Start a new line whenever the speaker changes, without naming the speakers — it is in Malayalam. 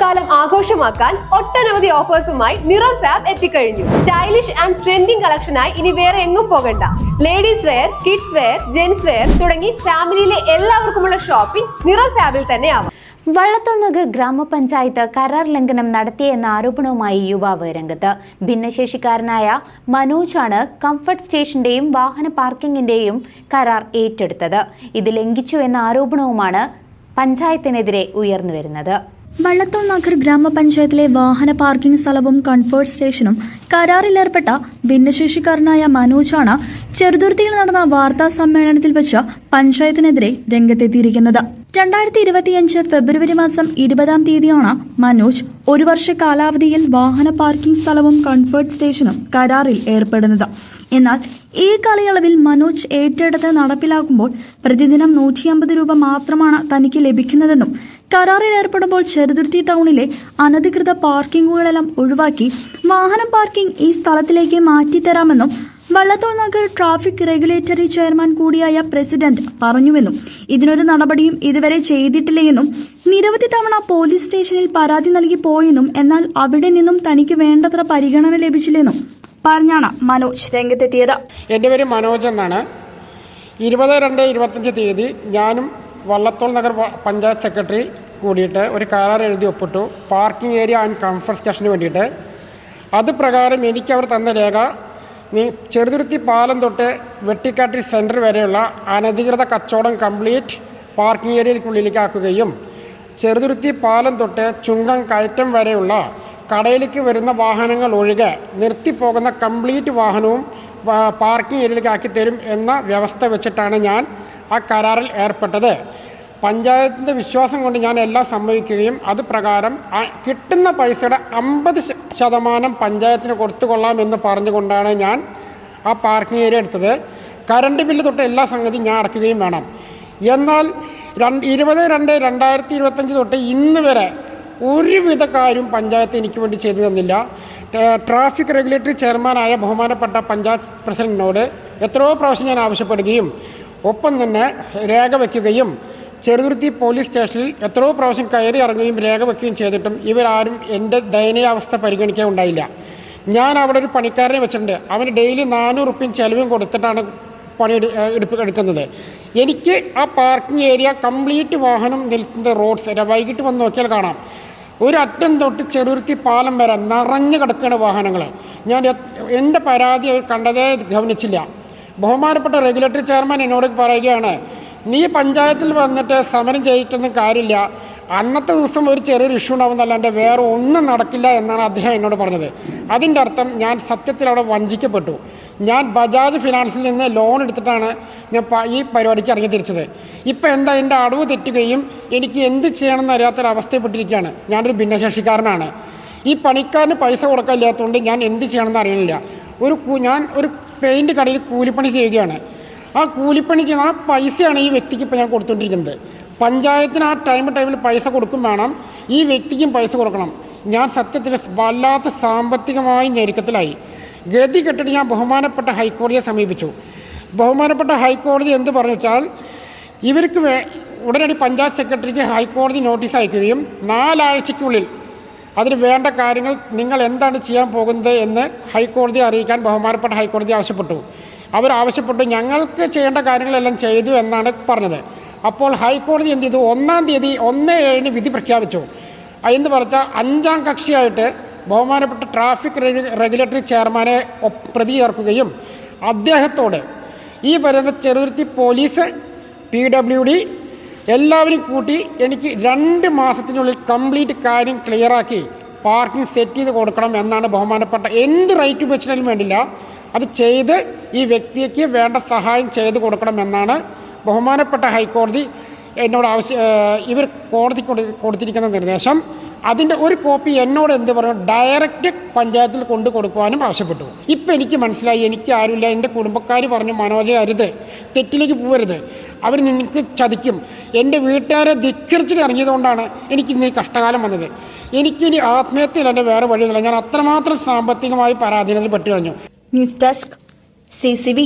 ഓണക്കാലം ആഘോഷമാക്കാൻ ഒട്ടനവധി ഓഫേഴ്സുമായി നിറം ഫാബ് എത്തിക്കഴിഞ്ഞു. സ്റ്റൈലിഷ് ആൻഡ് ട്രെൻഡിംഗ് കളക്ഷനായി ഇനി വേറെ എങ്ങും പോകണ്ട. Ladies wear, kids wear, gents wear തുടങ്ങി ഫാമിലിയിലെ എല്ലാവർക്കുമുള്ള ഷോപ്പിംഗ് നിറം ഫാബിൽ തന്നെ ആവാം.
വള്ളത്തോൾനഗർ ഗ്രാമപഞ്ചായത്ത് കരാർ ലംഘനം നടത്തിയെന്ന ആരോപണവുമായി യുവാവ് രംഗത്ത്. ഭിന്നശേഷിക്കാരനായ മനോജാണ് കംഫർട്ട് സ്റ്റേഷന്റെയും വാഹന പാർക്കിംഗിന്റെയും കരാർ ഏറ്റെടുത്തത്. ഇത് ലംഘിച്ചു എന്ന ആരോപണവുമാണ് പഞ്ചായത്തിനെതിരെ ഉയർന്നുവരുന്നത്.
വള്ളത്തോൾ നഗർ ഗ്രാമപഞ്ചായത്തിലെ വാഹന പാർക്കിംഗ് സ്ഥലവും കംഫർട്ട് സ്റ്റേഷനും കരാറിലേർപ്പെട്ട ഭിന്നശേഷിക്കാരനായ മനോജാണ് ചെറുതുരുത്തിയിൽ നടന്ന വാർത്താ സമ്മേളനത്തിൽ വെച്ച് പഞ്ചായത്തിനെതിരെ രംഗത്തെത്തിയിരിക്കുന്നത്. 2025 ഫെബ്രുവരി മാസം 20-ാം തീയതിയാണ് മനോജ് 1 വർഷ കാലാവധിയിൽ വാഹന പാർക്കിംഗ് സ്ഥലവും കംഫർട്ട് സ്റ്റേഷനും കരാറിൽ ഏർപ്പെടുന്നത്. എന്നാൽ ഈ കാലയളവിൽ മനോജ് ഏറ്റെടുത്ത് നടപ്പിലാക്കുമ്പോൾ പ്രതിദിനം 150 രൂപ മാത്രമാണ് തനിക്ക് ലഭിക്കുന്നതെന്നും കരാറിൽ ഏർപ്പെടുമ്പോൾ ചെറുതുരുത്തി ടൗണിലെ അനധികൃത പാർക്കിങ്ങുകളെല്ലാം ഒഴിവാക്കി വാഹനം പാർക്കിംഗ് ഈ സ്ഥലത്തിലേക്ക് മാറ്റിത്തരാമെന്നും Vallathol Nagar traffic regulatory chairman കൂടിയായ പ്രസിഡന്റ് പറഞ്ഞുവെന്നും ഇതിനൊരു നടപടിയും ഇതുവരെ ചെയ്തിട്ടില്ലെന്നും നിരവധി തവണ പോലീസ് സ്റ്റേഷനിൽ പരാതി നൽകി പോയെന്നും എന്നാൽ അവിടെ നിന്നും തനിക്ക് വേണ്ടത്ര പരിഗണന ലഭിച്ചില്ലെന്നും പറഞ്ഞാണ് മനോജ് രംഗത്തെത്തിയത്.
എൻ്റെ പേര് മനോജ് എന്നാണ്. 20/2/25 തീയതി ഞാനും വള്ളത്തോൾ നഗർ പഞ്ചായത്ത് സെക്രട്ടറി കൂടിയിട്ട് ഒരു കരാർ എഴുതി ഒപ്പിട്ടു, പാർക്കിംഗ് ഏരിയ ആൻഡ് കംഫർട്ട് സ്റ്റേഷന് വേണ്ടിയിട്ട്. അത് പ്രകാരം എനിക്ക് അവർ തന്ന രേഖ, ചെറുതുരുത്തി പാലം തൊട്ട് വെട്ടിക്കാട്ടിൽ സെൻറ്റർ വരെയുള്ള അനധികൃത കച്ചവടം കംപ്ലീറ്റ് പാർക്കിംഗ് ഏരിയയ്ക്കുള്ളിലേക്ക് ആക്കുകയും ചെറുതുരുത്തി പാലം തൊട്ട് ചുങ്കം കയറ്റം വരെയുള്ള കടയിലേക്ക് വരുന്ന വാഹനങ്ങൾ ഒഴികെ നിർത്തിപ്പോകുന്ന കംപ്ലീറ്റ് വാഹനവും പാർക്കിംഗ് ഏരിയയിലേക്ക് ആക്കി തരും എന്ന വ്യവസ്ഥ വെച്ചിട്ടാണ് ഞാൻ ആ കരാറിൽ ഏർപ്പെട്ടത്. പഞ്ചായത്തിൻ്റെ വിശ്വാസം കൊണ്ട് ഞാൻ എല്ലാം സമ്മതിക്കുകയും അത് പ്രകാരം കിട്ടുന്ന പൈസയുടെ 50% പഞ്ചായത്തിന് കൊടുത്തുകൊള്ളാമെന്ന് പറഞ്ഞുകൊണ്ടാണ് ഞാൻ ആ പാർക്കിംഗ് ഏരിയ എടുത്തത്. കറണ്ട് ബില്ല് തൊട്ട് എല്ലാ സംഗതിയും ഞാൻ അടയ്ക്കുകയും വേണം. എന്നാൽ 20/2/2025 തൊട്ട് ഇന്ന് വരെ ഒരുവിധ കാര്യം പഞ്ചായത്ത് എനിക്ക് വേണ്ടി ചെയ്തു തന്നില്ല. ട്രാഫിക് റെഗുലേറ്ററി ചെയർമാനായ ബഹുമാനപ്പെട്ട പഞ്ചായത്ത് പ്രസിഡന്റിനോട് എത്രയോ പ്രാവശ്യം ഞാൻ ആവശ്യപ്പെടുകയും ഒപ്പം തന്നെ രേഖ വയ്ക്കുകയും ചെറുതുരുത്തി പോലീസ് സ്റ്റേഷനിൽ എത്രയോ പ്രാവശ്യം കയറി ഇറങ്ങുകയും രേഖ വയ്ക്കുകയും ചെയ്തിട്ടും ഇവരാരും എൻ്റെ ദയനീയാവസ്ഥ പരിഗണിക്കാൻ ഉണ്ടായില്ല. ഞാൻ അവിടെ ഒരു പണിക്കാരനെ വെച്ചിട്ടുണ്ട്. അവന് ഡെയിലി 400 റുപ്യ ചെലവും കൊടുത്തിട്ടാണ് പണി എടുക്കുന്നത്. എനിക്ക് ആ പാർക്കിംഗ് ഏരിയ കംപ്ലീറ്റ് വാഹനം നിൽക്കുന്ന റോഡ്സ് വൈകിട്ട് വന്ന് നോക്കിയാൽ കാണാം. ഒരു അറ്റം തൊട്ട് ചെറുതുരുത്തി പാലം വരെ നിറഞ്ഞു കിടക്കുന്ന വാഹനങ്ങൾ. ഞാൻ എൻ്റെ പരാതി അവർ കണ്ടതേ ഗവനിച്ചില്ല. ബഹുമാനപ്പെട്ട റെഗുലേറ്ററി ചെയർമാൻ എന്നോട് പറയുകയാണ്, നീ പഞ്ചായത്തിൽ വന്നിട്ട് സമരം ചെയ്തിട്ടൊന്നും കാര്യമില്ല, അന്നത്തെ ദിവസം ഒരു ചെറിയൊരു ഇഷ്യൂ ഉണ്ടാവുന്നതല്ലാണ്ട് വേറെ ഒന്നും നടക്കില്ല എന്നാണ് അദ്ദേഹം എന്നോട് പറഞ്ഞത്. അതിൻ്റെ അർത്ഥം ഞാൻ സത്യത്തിൽ അവിടെ വഞ്ചിക്കപ്പെട്ടു. ഞാൻ ബജാജ് ഫിനാൻസിൽ നിന്ന് ലോൺ എടുത്തിട്ടാണ് ഞാൻ ഈ പരിപാടിക്ക് ഇറങ്ങി തിരിച്ചത്. ഇപ്പം എന്താ എൻ്റെ അടവ് തെറ്റുകയും എനിക്ക് എന്ത് ചെയ്യണമെന്ന് അറിയാത്തൊരവസ്ഥപ്പെട്ടിരിക്കുകയാണ്. ഞാനൊരു ഭിന്നശേഷിക്കാരനാണ്. ഈ പണിക്കാരന് പൈസ കൊടുക്കാനില്ലാത്തതുകൊണ്ട് ഞാൻ എന്ത് ചെയ്യണമെന്ന് അറിയണില്ല. ഞാൻ ഒരു പെയിൻറ്റ് കടയിൽ കൂലിപ്പണി ചെയ്യുകയാണ്. ആ കൂലിപ്പണി ചെയ്യുന്ന ആ പൈസയാണ് ഈ വ്യക്തിക്ക് ഇപ്പോൾ ഞാൻ കൊടുത്തുകൊണ്ടിരിക്കുന്നത്. പഞ്ചായത്തിന് ആ ടൈമിൽ പൈസ കൊടുക്കും വേണം, ഈ വ്യക്തിക്കും പൈസ കൊടുക്കണം. ഞാൻ സത്യത്തിൽ വല്ലാത്ത സാമ്പത്തികമായി ഞെരുക്കത്തിലായി. ഗതി കെട്ടിട്ട് ഞാൻ ബഹുമാനപ്പെട്ട ഹൈക്കോടതിയെ സമീപിച്ചു. ബഹുമാനപ്പെട്ട ഹൈക്കോടതി എന്ത് പറഞ്ഞു വെച്ചാൽ, ഇവർക്ക് ഉടനടി പഞ്ചായത്ത് സെക്രട്ടറിക്ക് ഹൈക്കോടതി നോട്ടീസ് അയക്കുകയും 4 ആഴ്ചയ്ക്കുള്ളിൽ അതിന് വേണ്ട കാര്യങ്ങൾ നിങ്ങൾ എന്താണ് ചെയ്യാൻ പോകുന്നത് എന്ന് ഹൈക്കോടതിയെ അറിയിക്കാൻ ബഹുമാനപ്പെട്ട ഹൈക്കോടതി ആവശ്യപ്പെട്ടു. അവരാവശ്യപ്പെട്ടു, ഞങ്ങൾക്ക് ചെയ്യേണ്ട കാര്യങ്ങളെല്ലാം ചെയ്തു എന്നാണ് പറഞ്ഞത്. അപ്പോൾ ഹൈക്കോടതി എന്ത് ചെയ്തു, 1-ാം തീയതി 1/7 വിധി പ്രഖ്യാപിച്ചു. എന്ന് പറഞ്ഞാൽ 5-ാം കക്ഷിയായിട്ട് ബഹുമാനപ്പെട്ട ട്രാഫിക് റെഗുലേറ്ററി ചെയർമാനെ പ്രതി ചേർക്കുകയും അദ്ദേഹത്തോട് ഈ പറയുന്ന ചെറുതുരുത്തി പോലീസ്, PWD എല്ലാവരും കൂട്ടി എനിക്ക് 2 മാസത്തിനുള്ളിൽ കംപ്ലീറ്റ് കാര്യം ക്ലിയറാക്കി പാർക്കിംഗ് സെറ്റ് ചെയ്ത് കൊടുക്കണം എന്നാണ് ബഹുമാനപ്പെട്ട എന്ത് റേറ്റ് വെച്ചിട്ടും വേണ്ടില്ല അത് ചെയ്ത് ഈ വ്യക്തിക്ക് വേണ്ട സഹായം ചെയ്ത് കൊടുക്കണമെന്നാണ് ബഹുമാനപ്പെട്ട ഹൈക്കോടതി എന്നോട് ഇവർ കോടതി കൊടുത്തിരിക്കുന്ന നിർദ്ദേശം. അതിൻ്റെ ഒരു കോപ്പി എന്നോട് എന്ത് പറഞ്ഞു, ഡയറക്റ്റ് പഞ്ചായത്തിൽ കൊണ്ടു കൊടുക്കുവാനും ആവശ്യപ്പെട്ടു. ഇപ്പം എനിക്ക് മനസ്സിലായി, എനിക്ക് ആരുമില്ല. എൻ്റെ കുടുംബക്കാർ പറഞ്ഞു, മനോജ് അരുത്, തെറ്റിലേക്ക് പോകരുത്, അവർ നിനക്ക് ചതിക്കും. എൻ്റെ വീട്ടുകാരെ ധിക്കരിച്ചിട്ട് ഇറങ്ങിയതുകൊണ്ടാണ് എനിക്ക് ഇന്ന് ഈ കഷ്ടകാലം വന്നത്. എനിക്കിനി ആത്മഹത്യയിൽ എൻ്റെ വേറെ വഴിയൊന്നുമില്ല. ഞാൻ അത്രമാത്രം സാമ്പത്തികമായി പരാധീനതയിൽ പെട്ടു കഴിഞ്ഞു.
News desk CCV.